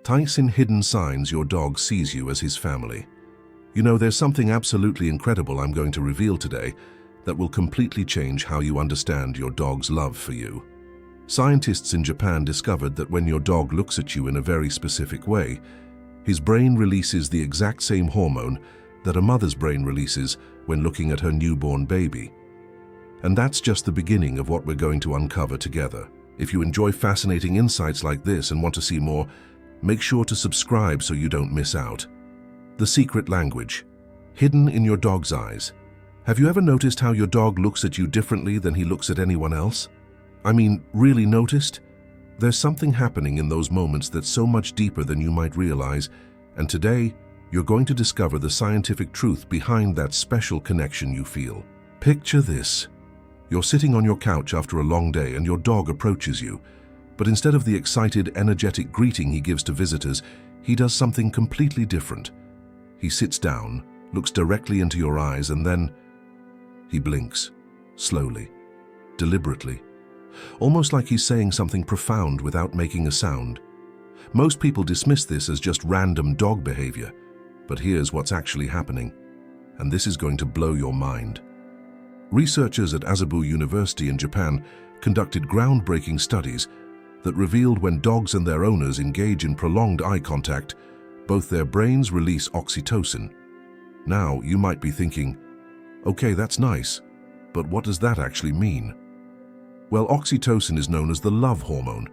Tyson hidden signs your dog sees you as his family. You know, there's something absolutely incredible I'm going to reveal today that will completely change how you understand your dog's love for you. Scientists in Japan discovered that when your dog looks at you in a very specific way, his brain releases the exact same hormone that a mother's brain releases when looking at her newborn baby. And that's just the beginning of what we're going to uncover together. If you enjoy fascinating insights like this and want to see more, make sure to subscribe so you don't miss out. The secret language, hidden in your dog's eyes. Have you ever noticed how your dog looks at you differently than he looks at anyone else? I mean, really noticed? There's something happening in those moments that's so much deeper than you might realize, and today, you're going to discover the scientific truth behind that special connection you feel. Picture this. You're sitting on your couch after a long day and your dog approaches you, but instead of the excited, energetic greeting he gives to visitors, he does something completely different. He sits down, looks directly into your eyes, and then he blinks, slowly, deliberately, almost like he's saying something profound without making a sound. Most people dismiss this as just random dog behavior, but here's what's actually happening, and this is going to blow your mind. Researchers at Asabu University in Japan conducted groundbreaking studies that revealed when dogs and their owners engage in prolonged eye contact, both their brains release oxytocin. Now, you might be thinking, okay, that's nice, but what does that actually mean? Well, oxytocin is known as the love hormone.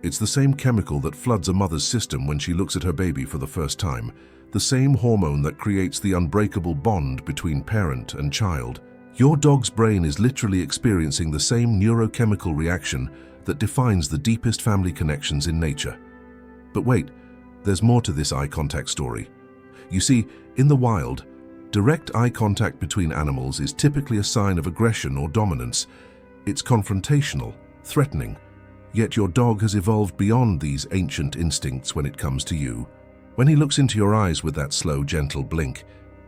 It's the same chemical that floods a mother's system when she looks at her baby for the first time, the same hormone that creates the unbreakable bond between parent and child. Your dog's brain is literally experiencing the same neurochemical reaction that defines the deepest family connections in nature. But wait, there's more to this eye contact story. You see, in the wild, direct eye contact between animals is typically a sign of aggression or dominance. It's confrontational, threatening, yet your dog has evolved beyond these ancient instincts when it comes to you. When he looks into your eyes with that slow, gentle blink,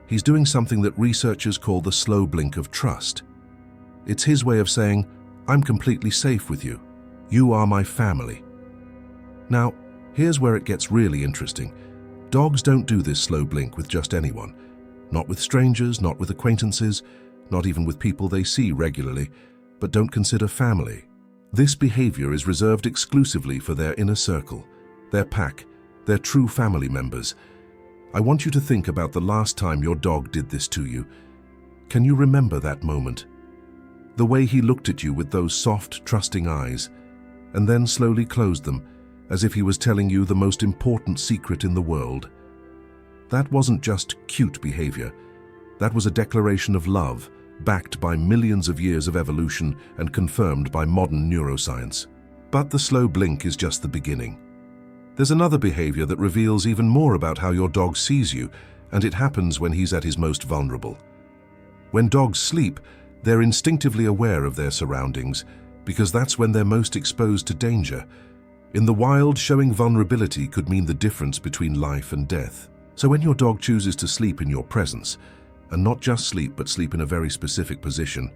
he's doing something that researchers call the slow blink of trust. It's his way of saying, I'm completely safe with you. You are my family. Now, here's where it gets really interesting. Dogs don't do this slow blink with just anyone. Not with strangers, not with acquaintances, not even with people they see regularly, but don't consider family. This behavior is reserved exclusively for their inner circle, their pack, their true family members. I want you to think about the last time your dog did this to you. Can you remember that moment? The way he looked at you with those soft, trusting eyes, and then slowly closed them, as if he was telling you the most important secret in the world. That wasn't just cute behavior. That was a declaration of love, backed by millions of years of evolution and confirmed by modern neuroscience. But the slow blink is just the beginning. There's another behavior that reveals even more about how your dog sees you, and it happens when he's at his most vulnerable. When dogs sleep, they're instinctively aware of their surroundings, because that's when they're most exposed to danger. In the wild, showing vulnerability could mean the difference between life and death. So when your dog chooses to sleep in your presence, and not just sleep, but sleep in a very specific position,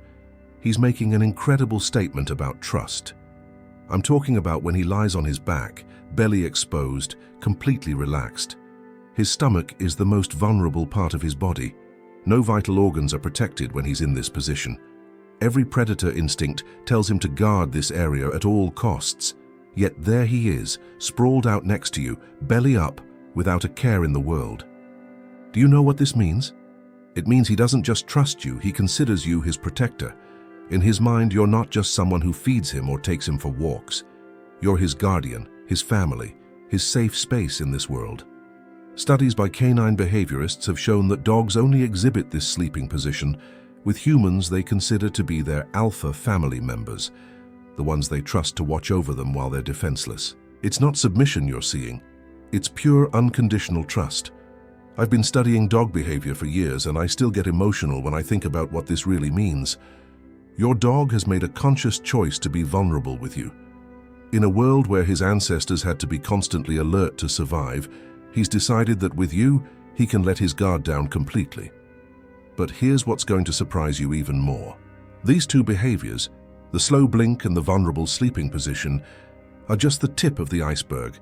he's making an incredible statement about trust. I'm talking about when he lies on his back, belly exposed, completely relaxed. His stomach is the most vulnerable part of his body. No vital organs are protected when he's in this position. Every predator instinct tells him to guard this area at all costs. Yet there he is, sprawled out next to you, belly up, without a care in the world. Do you know what this means? It means he doesn't just trust you, he considers you his protector. In his mind, you're not just someone who feeds him or takes him for walks. You're his guardian, his family, his safe space in this world. Studies by canine behaviorists have shown that dogs only exhibit this sleeping position with humans they consider to be their alpha family members, the ones they trust to watch over them while they're defenseless. It's not submission you're seeing, it's pure unconditional trust. I've been studying dog behavior for years, and I still get emotional when I think about what this really means. Your dog has made a conscious choice to be vulnerable with you. In a world where his ancestors had to be constantly alert to survive, he's decided that with you, he can let his guard down completely. But here's what's going to surprise you even more. These two behaviors, the slow blink and the vulnerable sleeping position, are just the tip of the iceberg.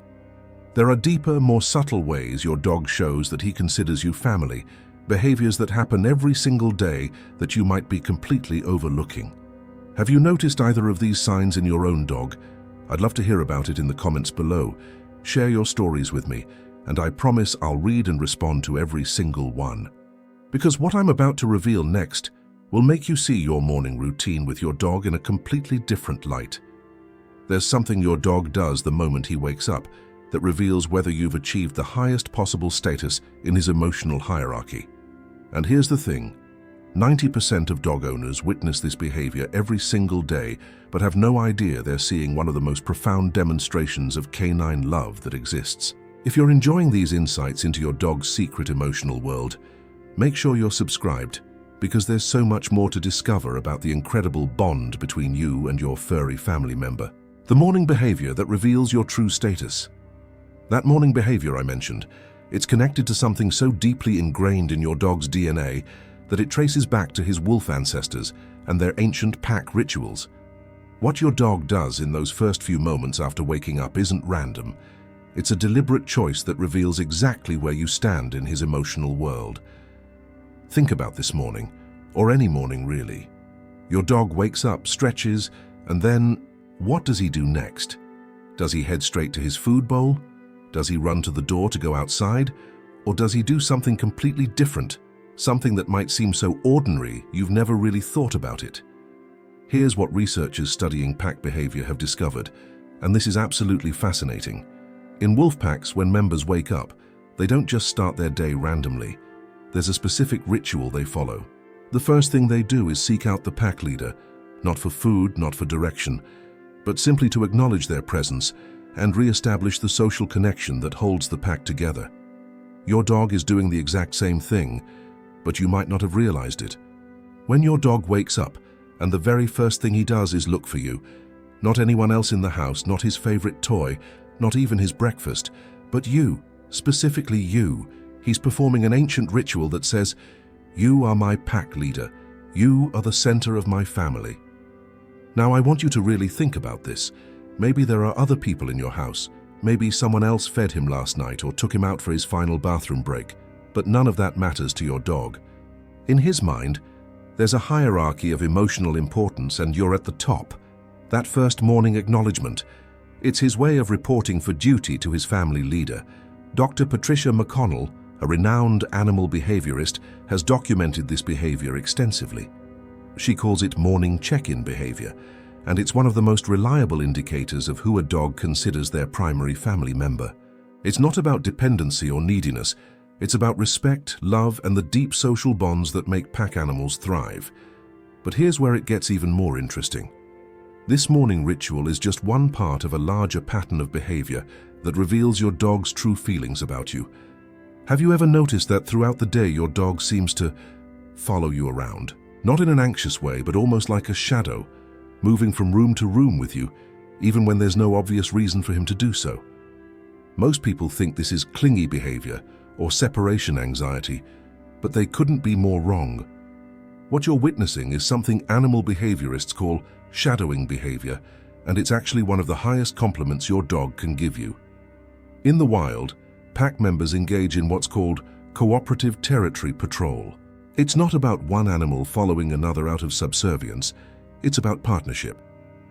There are deeper, more subtle ways your dog shows that he considers you family, behaviors that happen every single day that you might be completely overlooking. Have you noticed either of these signs in your own dog? I'd love to hear about it in the comments below. Share your stories with me, and I promise I'll read and respond to every single one. Because what I'm about to reveal next will make you see your morning routine with your dog in a completely different light. There's something your dog does the moment he wakes up that reveals whether you've achieved the highest possible status in his emotional hierarchy. And here's the thing, 90% of dog owners witness this behavior every single day, but have no idea they're seeing one of the most profound demonstrations of canine love that exists. If you're enjoying these insights into your dog's secret emotional world, make sure you're subscribed, because there's so much more to discover about the incredible bond between you and your furry family member. The morning behavior that reveals your true status. That morning behavior I mentioned, it's connected to something so deeply ingrained in your dog's DNA that it traces back to his wolf ancestors and their ancient pack rituals. What your dog does in those first few moments after waking up isn't random. It's a deliberate choice that reveals exactly where you stand in his emotional world. Think about this morning, or any morning really. Your dog wakes up, stretches, and then what does he do next? Does he head straight to his food bowl? Does he run to the door to go outside? Or does he do something completely different? Something that might seem so ordinary you've never really thought about it. Here's what researchers studying pack behavior have discovered, and this is absolutely fascinating. In wolf packs, when members wake up, they don't just start their day randomly. There's a specific ritual they follow. The first thing they do is seek out the pack leader, not for food, not for direction, but simply to acknowledge their presence and re-establish the social connection that holds the pack together. Your dog is doing the exact same thing, but you might not have realized it. When your dog wakes up, and the very first thing he does is look for you, not anyone else in the house, not his favorite toy, not even his breakfast, but you, specifically you, he's performing an ancient ritual that says, "You are my pack leader. You are the center of my family." Now I want you to really think about this. Maybe there are other people in your house. Maybe someone else fed him last night or took him out for his final bathroom break. But none of that matters to your dog. In his mind, there's a hierarchy of emotional importance and you're at the top. That first morning acknowledgement, it's his way of reporting for duty to his family leader. Dr. Patricia McConnell, a renowned animal behaviorist, has documented this behavior extensively. She calls it morning check-in behavior, and it's one of the most reliable indicators of who a dog considers their primary family member. It's not about dependency or neediness. It's about respect, love, and the deep social bonds that make pack animals thrive. But here's where it gets even more interesting. This morning ritual is just one part of a larger pattern of behavior that reveals your dog's true feelings about you. Have you ever noticed that throughout the day your dog seems to follow you around? Not in an anxious way, but almost like a shadow, moving from room to room with you, even when there's no obvious reason for him to do so. Most people think this is clingy behavior or separation anxiety, but they couldn't be more wrong. What you're witnessing is something animal behaviorists call shadowing behavior, and it's actually one of the highest compliments your dog can give you. In the wild, pack members engage in what's called cooperative territory patrol. It's not about one animal following another out of subservience. It's about partnership.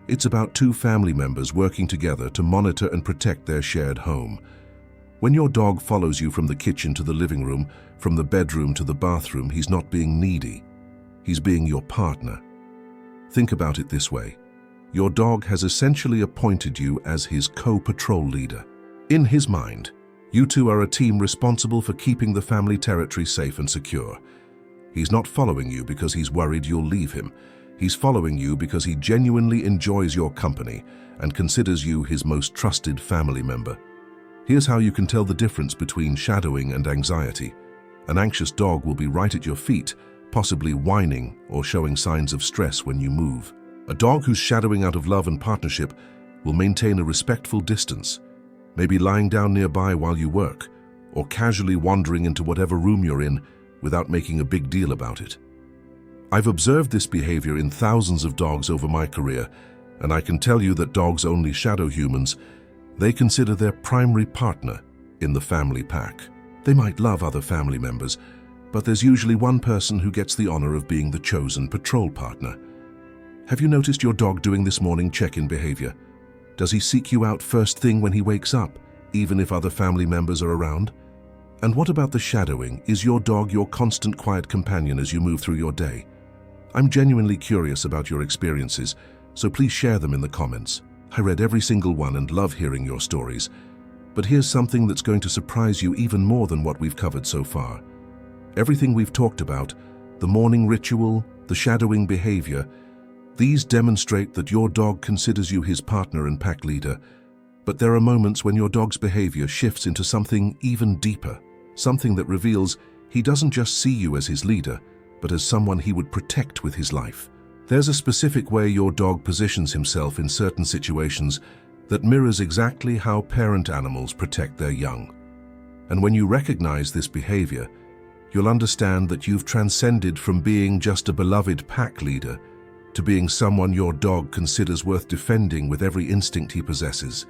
It's about two family members working together to monitor and protect their shared home. When your dog follows you from the kitchen to the living room, from the bedroom to the bathroom, he's not being needy. He's being your partner. Think about it this way. Your dog has essentially appointed you as his co-patrol leader. In his mind, you two are a team responsible for keeping the family territory safe and secure. He's not following you because he's worried you'll leave him. He's following you because he genuinely enjoys your company and considers you his most trusted family member. Here's how you can tell the difference between shadowing and anxiety. An anxious dog will be right at your feet, possibly whining or showing signs of stress when you move. A dog who's shadowing out of love and partnership will maintain a respectful distance, maybe lying down nearby while you work, or casually wandering into whatever room you're in without making a big deal about it. I've observed this behavior in thousands of dogs over my career, and I can tell you that dogs only shadow humans They consider their primary partner in the family pack. They might love other family members, but there's usually one person who gets the honor of being the chosen patrol partner. Have you noticed your dog doing this morning check-in behavior? Does he seek you out first thing when he wakes up, even if other family members are around? And what about the shadowing? Is your dog your constant quiet companion as you move through your day? I'm genuinely curious about your experiences, so please share them in the comments. I read every single one and love hearing your stories. But here's something that's going to surprise you even more than what we've covered so far. Everything we've talked about, the morning ritual, the shadowing behavior, these demonstrate that your dog considers you his partner and pack leader. But there are moments when your dog's behavior shifts into something even deeper, something that reveals he doesn't just see you as his leader, but as someone he would protect with his life. There's a specific way your dog positions himself in certain situations that mirrors exactly how parent animals protect their young. And when you recognize this behavior, you'll understand that you've transcended from being just a beloved pack leader to being someone your dog considers worth defending with every instinct he possesses.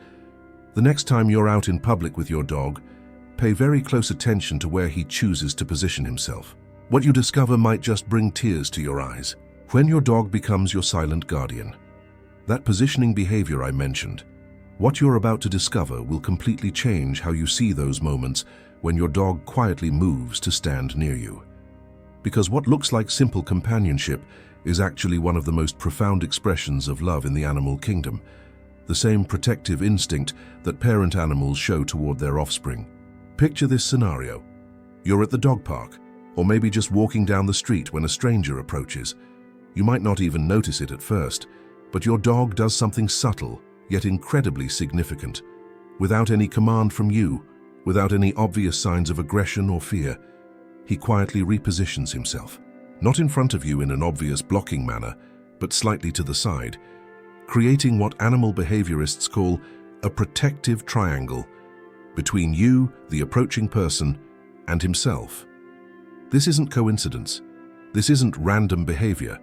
The next time you're out in public with your dog, pay very close attention to where he chooses to position himself. What you discover might just bring tears to your eyes. When your dog becomes your silent guardian, that positioning behavior I mentioned, what you're about to discover will completely change how you see those moments when your dog quietly moves to stand near you. Because what looks like simple companionship is actually one of the most profound expressions of love in the animal kingdom, the same protective instinct that parent animals show toward their offspring. Picture this scenario. You're at the dog park, or maybe just walking down the street when a stranger approaches. You might not even notice it at first, but your dog does something subtle, yet incredibly significant. Without any command from you, without any obvious signs of aggression or fear, he quietly repositions himself. Not in front of you in an obvious blocking manner, but slightly to the side, creating what animal behaviorists call a protective triangle between you, the approaching person, and himself. This isn't coincidence. This isn't random behavior.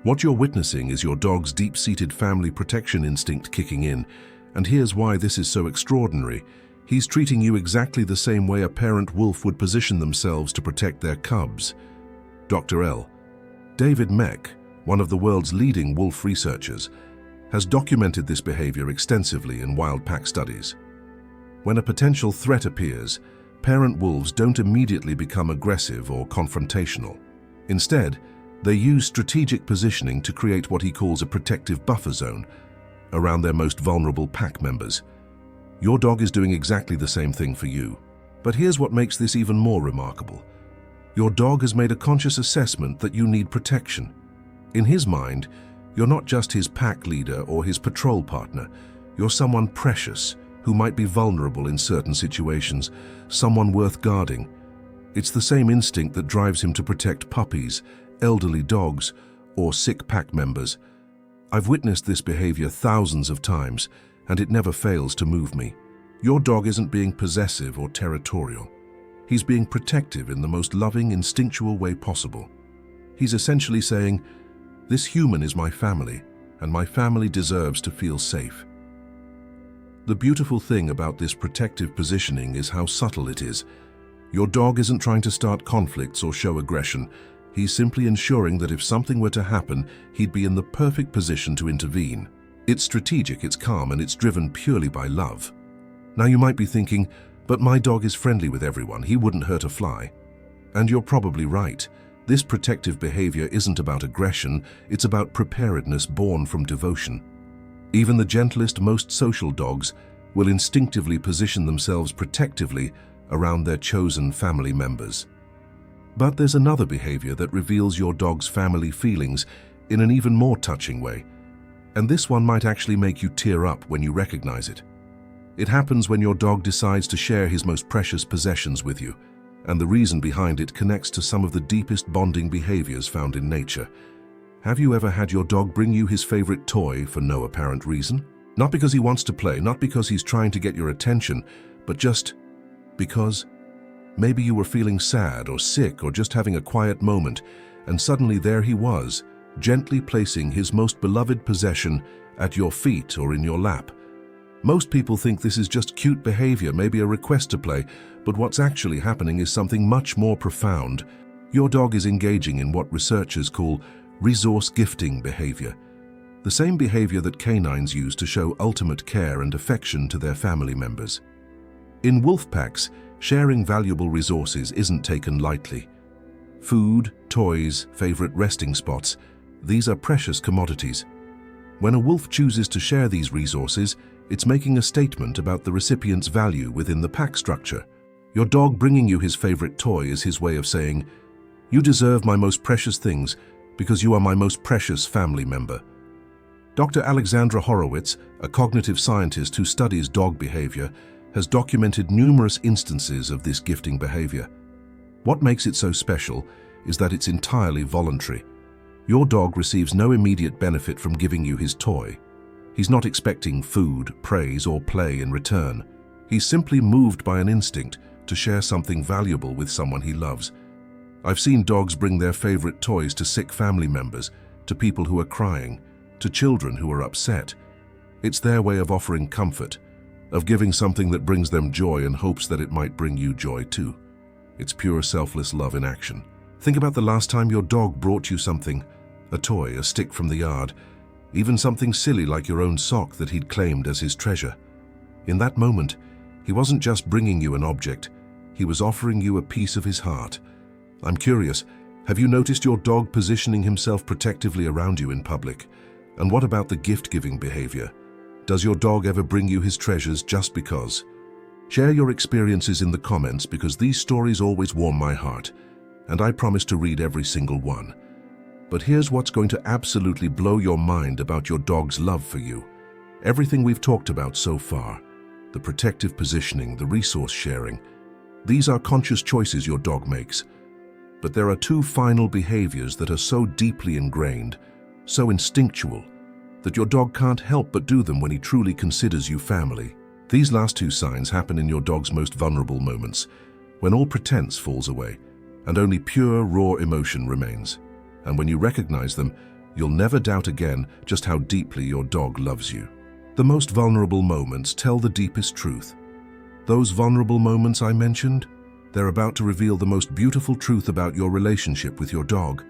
What you're witnessing is your dog's deep-seated family protection instinct kicking in, and here's why this is so extraordinary. He's treating you exactly the same way a parent wolf would position themselves to protect their cubs. Dr. L. David Meck, one of the world's leading wolf researchers, has documented this behavior extensively in wild pack studies. When a potential threat appears, parent wolves don't immediately become aggressive or confrontational. Instead, they use strategic positioning to create what he calls a protective buffer zone around their most vulnerable pack members. Your dog is doing exactly the same thing for you. But here's what makes this even more remarkable. Your dog has made a conscious assessment that you need protection. In his mind, you're not just his pack leader or his patrol partner. You're someone precious who might be vulnerable in certain situations, someone worth guarding. It's the same instinct that drives him to protect puppies, elderly dogs, or sick pack members. I've witnessed this behavior thousands of times, and it never fails to move me. Your dog isn't being possessive or territorial. He's being protective in the most loving, instinctual way possible. He's essentially saying, "This human is my family, and my family deserves to feel safe." The beautiful thing about this protective positioning is how subtle it is. Your dog isn't trying to start conflicts or show aggression. He's simply ensuring that if something were to happen, he'd be in the perfect position to intervene. It's strategic, it's calm, and it's driven purely by love. Now you might be thinking, but my dog is friendly with everyone, he wouldn't hurt a fly. And you're probably right. This protective behavior isn't about aggression, it's about preparedness born from devotion. Even the gentlest, most social dogs will instinctively position themselves protectively around their chosen family members. But there's another behavior that reveals your dog's family feelings in an even more touching way. And this one might actually make you tear up when you recognize it. It happens when your dog decides to share his most precious possessions with you, and the reason behind it connects to some of the deepest bonding behaviors found in nature. Have you ever had your dog bring you his favorite toy for no apparent reason? Not because he wants to play, not because he's trying to get your attention, but just because maybe you were feeling sad or sick or just having a quiet moment, and suddenly there he was, gently placing his most beloved possession at your feet or in your lap. Most people think this is just cute behavior, maybe a request to play, but what's actually happening is something much more profound. Your dog is engaging in what researchers call resource gifting behavior, the same behavior that canines use to show ultimate care and affection to their family members. In wolf packs, sharing valuable resources isn't taken lightly. Food, toys, favorite resting spots, these are precious commodities. When a wolf chooses to share these resources, it's making a statement about the recipient's value within the pack structure. Your dog bringing you his favorite toy is his way of saying, "You deserve my most precious things because you are my most precious family member." Dr. Alexandra Horowitz, a cognitive scientist who studies dog behavior, has documented numerous instances of this gifting behavior. What makes it so special is that it's entirely voluntary. Your dog receives no immediate benefit from giving you his toy. He's not expecting food, praise, or play in return. He's simply moved by an instinct to share something valuable with someone he loves. I've seen dogs bring their favorite toys to sick family members, to people who are crying, to children who are upset. It's their way of offering comfort, of giving something that brings them joy and hopes that it might bring you joy too. It's pure selfless love in action. Think about the last time your dog brought you something, a toy, a stick from the yard, even something silly like your own sock that he'd claimed as his treasure. In that moment, he wasn't just bringing you an object, he was offering you a piece of his heart. I'm curious, have you noticed your dog positioning himself protectively around you in public? And what about the gift-giving behavior? Does your dog ever bring you his treasures just because? Share your experiences in the comments because these stories always warm my heart, and I promise to read every single one. But here's what's going to absolutely blow your mind about your dog's love for you. Everything we've talked about so far, the protective positioning, the resource sharing, these are conscious choices your dog makes. But there are two final behaviors that are so deeply ingrained, so instinctual, that your dog can't help but do them when he truly considers you family. These last two signs happen in your dog's most vulnerable moments, when all pretense falls away, and only pure, raw emotion remains. And when you recognize them, you'll never doubt again just how deeply your dog loves you. The most vulnerable moments tell the deepest truth. Those vulnerable moments I mentioned, they're about to reveal the most beautiful truth about your relationship with your dog.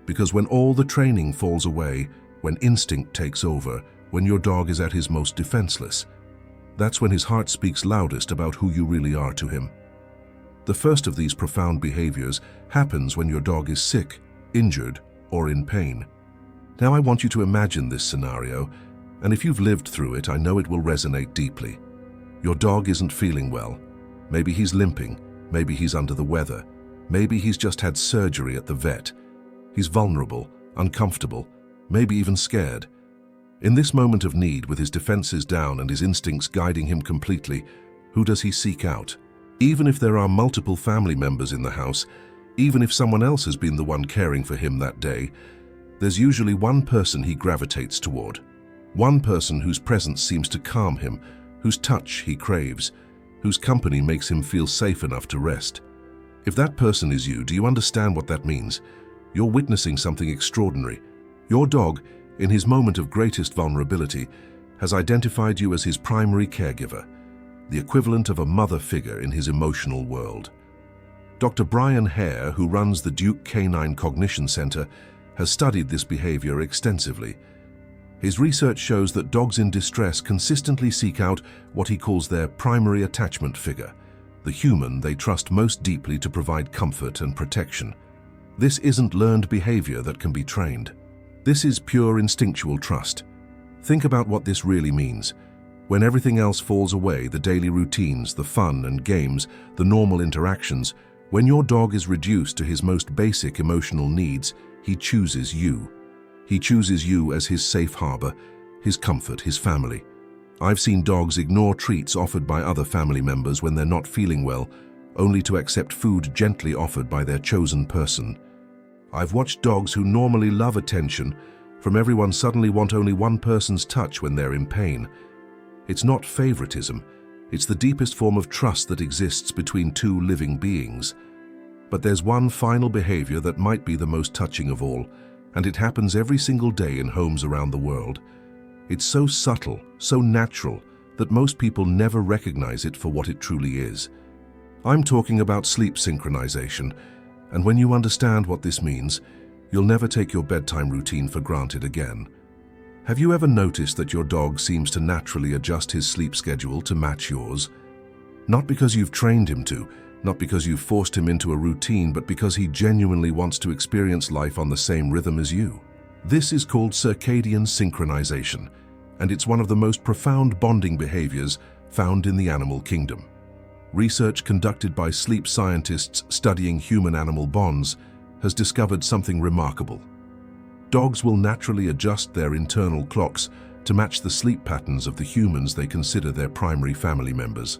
Because when all the training falls away, when instinct takes over, when your dog is at his most defenseless, that's when his heart speaks loudest about who you really are to him. The first of these profound behaviors happens when your dog is sick, injured, or in pain. Now I want you to imagine this scenario, and if you've lived through it, I know it will resonate deeply. Your dog isn't feeling well. Maybe he's limping, maybe he's under the weather, maybe he's just had surgery at the vet. He's vulnerable, uncomfortable, maybe even scared. In this moment of need, with his defenses down and his instincts guiding him completely, who does he seek out? Even if there are multiple family members in the house, even if someone else has been the one caring for him that day, there's usually one person he gravitates toward. One person whose presence seems to calm him, whose touch he craves, whose company makes him feel safe enough to rest. If that person is you, do you understand what that means? You're witnessing something extraordinary. Your dog, in his moment of greatest vulnerability, has identified you as his primary caregiver, the equivalent of a mother figure in his emotional world. Dr. Brian Hare, who runs the Duke Canine Cognition Center, has studied this behavior extensively. His research shows that dogs in distress consistently seek out what he calls their primary attachment figure, the human they trust most deeply to provide comfort and protection. This isn't learned behavior that can be trained. This is pure instinctual trust. Think about what this really means. When everything else falls away, the daily routines, the fun and games, the normal interactions, when your dog is reduced to his most basic emotional needs, he chooses you. He chooses you as his safe harbor, his comfort, his family. I've seen dogs ignore treats offered by other family members when they're not feeling well, only to accept food gently offered by their chosen person. I've watched dogs who normally love attention from everyone suddenly want only one person's touch when they're in pain. It's not favoritism, it's the deepest form of trust that exists between two living beings. But there's one final behavior that might be the most touching of all, and it happens every single day in homes around the world. It's so subtle, so natural, that most people never recognize it for what it truly is. I'm talking about sleep synchronization, and when you understand what this means, you'll never take your bedtime routine for granted again. Have you ever noticed that your dog seems to naturally adjust his sleep schedule to match yours? Not because you've trained him to, not because you've forced him into a routine, but because he genuinely wants to experience life on the same rhythm as you. This is called circadian synchronization, and it's one of the most profound bonding behaviors found in the animal kingdom. Research conducted by sleep scientists studying human-animal bonds has discovered something remarkable. Dogs will naturally adjust their internal clocks to match the sleep patterns of the humans they consider their primary family members.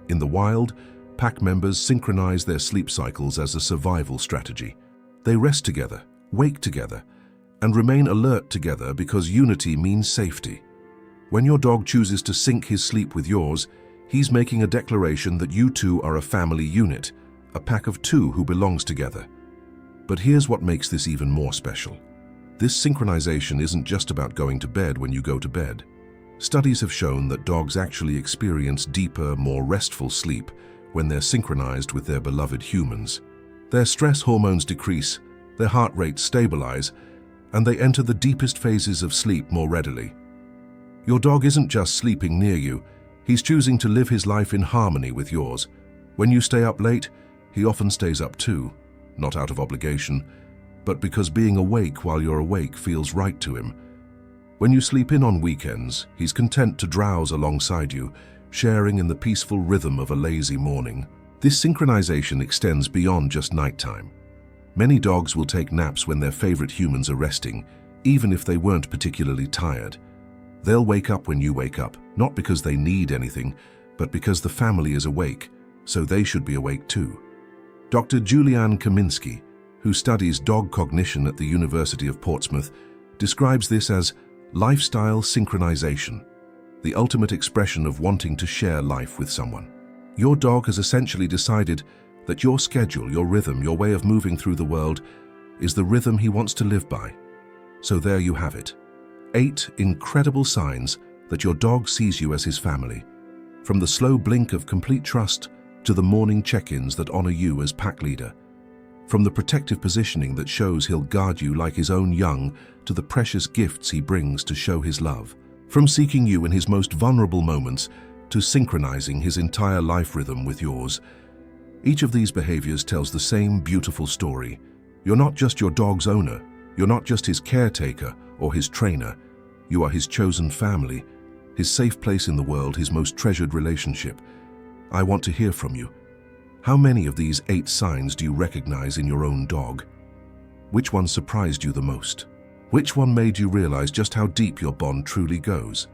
In the wild, pack members synchronize their sleep cycles as a survival strategy. They rest together, wake together, and remain alert together because unity means safety. When your dog chooses to sync his sleep with yours, he's making a declaration that you two are a family unit, a pack of two who belongs together. But here's what makes this even more special. This synchronization isn't just about going to bed when you go to bed. Studies have shown that dogs actually experience deeper, more restful sleep when they're synchronized with their beloved humans. Their stress hormones decrease, their heart rates stabilize, and they enter the deepest phases of sleep more readily. Your dog isn't just sleeping near you, he's choosing to live his life in harmony with yours. When you stay up late, he often stays up too, not out of obligation, but because being awake while you're awake feels right to him. When you sleep in on weekends, he's content to drowse alongside you, sharing in the peaceful rhythm of a lazy morning. This synchronization extends beyond just nighttime. Many dogs will take naps when their favorite humans are resting, even if they weren't particularly tired. They'll wake up when you wake up, not because they need anything, but because the family is awake, so they should be awake too. Dr. Julianne Kaminski, who studies dog cognition at the University of Portsmouth, describes this as lifestyle synchronization, the ultimate expression of wanting to share life with someone. Your dog has essentially decided that your schedule, your rhythm, your way of moving through the world is the rhythm he wants to live by. So there you have it. 8 incredible signs that your dog sees you as his family. From the slow blink of complete trust to the morning check-ins that honor you as pack leader. From the protective positioning that shows he'll guard you like his own young to the precious gifts he brings to show his love. From seeking you in his most vulnerable moments to synchronizing his entire life rhythm with yours. Each of these behaviors tells the same beautiful story. You're not just your dog's owner. You're not just his caretaker or his trainer. You are his chosen family, his safe place in the world, his most treasured relationship. I want to hear from you. How many of these 8 signs do you recognize in your own dog? Which one surprised you the most? Which one made you realize just how deep your bond truly goes?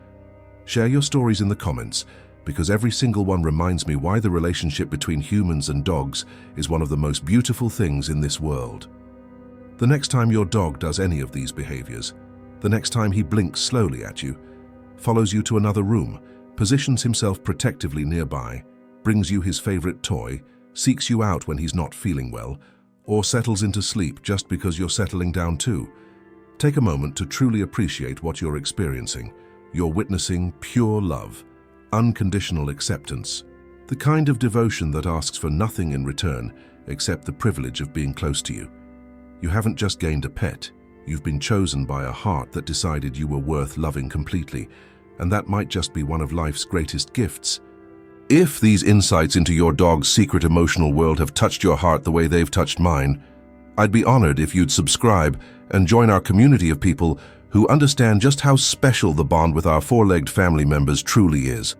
Share your stories in the comments, because every single one reminds me why the relationship between humans and dogs is one of the most beautiful things in this world. The next time your dog does any of these behaviors, the next time he blinks slowly at you, follows you to another room, positions himself protectively nearby, brings you his favorite toy, seeks you out when he's not feeling well, or settles into sleep just because you're settling down too, take a moment to truly appreciate what you're experiencing. You're witnessing pure love, unconditional acceptance, the kind of devotion that asks for nothing in return except the privilege of being close to you. You haven't just gained a pet, you've been chosen by a heart that decided you were worth loving completely, and that might just be one of life's greatest gifts. If these insights into your dog's secret emotional world have touched your heart the way they've touched mine, I'd be honored if you'd subscribe and join our community of people who understand just how special the bond with our 4-legged family members truly is.